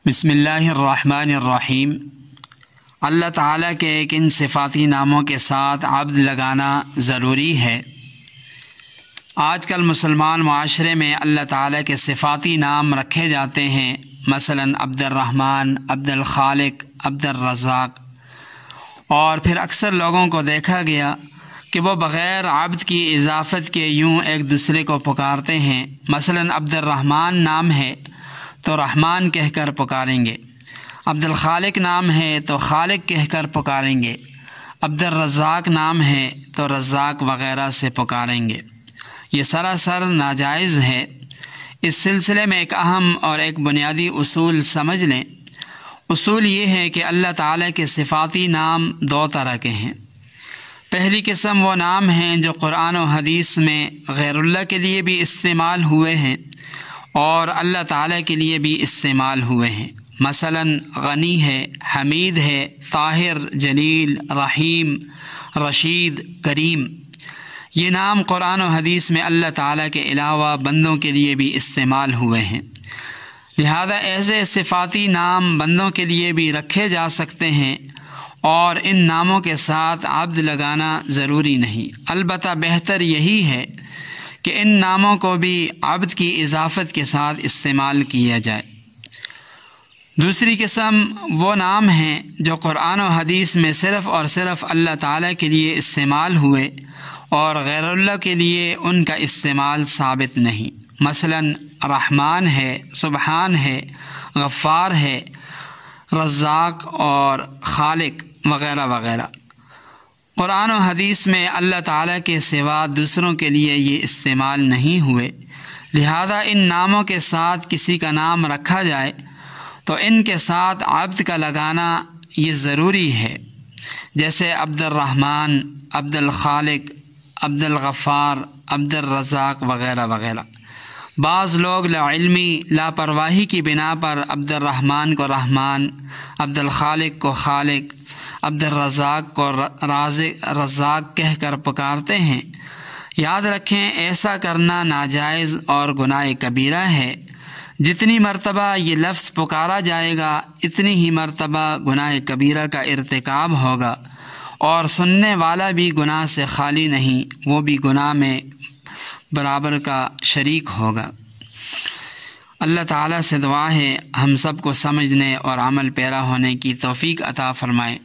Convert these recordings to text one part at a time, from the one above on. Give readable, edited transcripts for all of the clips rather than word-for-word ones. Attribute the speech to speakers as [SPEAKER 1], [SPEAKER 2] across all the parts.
[SPEAKER 1] بسم اللہ الرحمن الرحیم۔ اللہ تعالیٰ کے ایک ان صفاتی ناموں کے ساتھ عبد لگانا ضروری ہے۔ آج کل مسلمان معاشرے میں اللہ تعالیٰ کے صفاتی نام رکھے جاتے ہیں، مثلا عبد الرحمن، عبد الخالق، عبد الرزاق، اور پھر اکثر لوگوں کو دیکھا گیا کہ وہ بغیر عبد کی اضافت کے یوں ایک دوسرے کو پکارتے ہیں۔ مثلا عبد الرحمن نام ہے تو رحمان کہہ کر پکاریں گے، عبد الخالق نام ہے تو خالق کہہ کر پکاریں گے، عبد الرزاق نام ہے تو رزاق وغیرہ سے پکاریں گے۔ یہ سراسر ناجائز ہے۔ اس سلسلے میں ایک اہم اور ایک بنیادی اصول سمجھ لیں۔ اصول یہ ہے کہ اللہ تعالیٰ کے صفاتی نام دو طرح کے ہیں۔ پہلی قسم وہ نام ہیں جو قرآن و حدیث میں غیر اللہ کے لیے بھی استعمال ہوئے ہیں اور اللہ تعالیٰ کے لیے بھی استعمال ہوئے ہیں۔ مثلا غنی ہے، حمید ہے، طاہر، جلیل، رحیم، رشید، کریم۔ یہ نام قرآن و حدیث میں اللہ تعالیٰ کے علاوہ بندوں کے لیے بھی استعمال ہوئے ہیں، لہذا ایسے صفاتی نام بندوں کے لیے بھی رکھے جا سکتے ہیں اور ان ناموں کے ساتھ عبد لگانا ضروری نہیں۔ البتہ بہتر یہی ہے کہ ان ناموں کو بھی عبد کی اضافت کے ساتھ استعمال کیا جائے۔ دوسری قسم وہ نام ہیں جو قرآن و حدیث میں صرف اور صرف اللہ تعالیٰ کے لیے استعمال ہوئے اور غیر اللہ کے لیے ان کا استعمال ثابت نہیں۔ مثلا رحمان ہے، سبحان ہے، غفار ہے، رزاق اور خالق وغیرہ وغیرہ۔ قرآن و حدیث میں اللہ تعالیٰ کے سوا دوسروں کے لیے یہ استعمال نہیں ہوئے، لہذا ان ناموں کے ساتھ کسی کا نام رکھا جائے تو ان کے ساتھ عبد کا لگانا یہ ضروری ہے، جیسے عبد الرحمن، عبد الخالق، عبد الغفار، عبد الرزاق وغیرہ وغیرہ۔ بعض لوگ لاعلمی، لاپرواہی کی بنا پر عبد الرحمن کو رحمان، عبد الخالق کو خالق، عبد الرزاق کو رزاق کہہ کر پکارتے ہیں۔ یاد رکھیں، ایسا کرنا ناجائز اور گناہ کبیرہ ہے۔ جتنی مرتبہ یہ لفظ پکارا جائے گا اتنی ہی مرتبہ گناہ کبیرہ کا ارتکاب ہوگا، اور سننے والا بھی گناہ سے خالی نہیں، وہ بھی گناہ میں برابر کا شریک ہوگا۔ اللہ تعالیٰ سے دعا ہے ہم سب کو سمجھنے اور عمل پیرا ہونے کی توفیق عطا فرمائے۔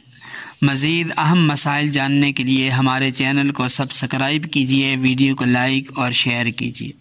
[SPEAKER 1] مزید اہم مسائل جاننے کے لیے ہمارے چینل کو سبسکرائب کیجیے، ویڈیو کو لائک اور شیئر کیجیے۔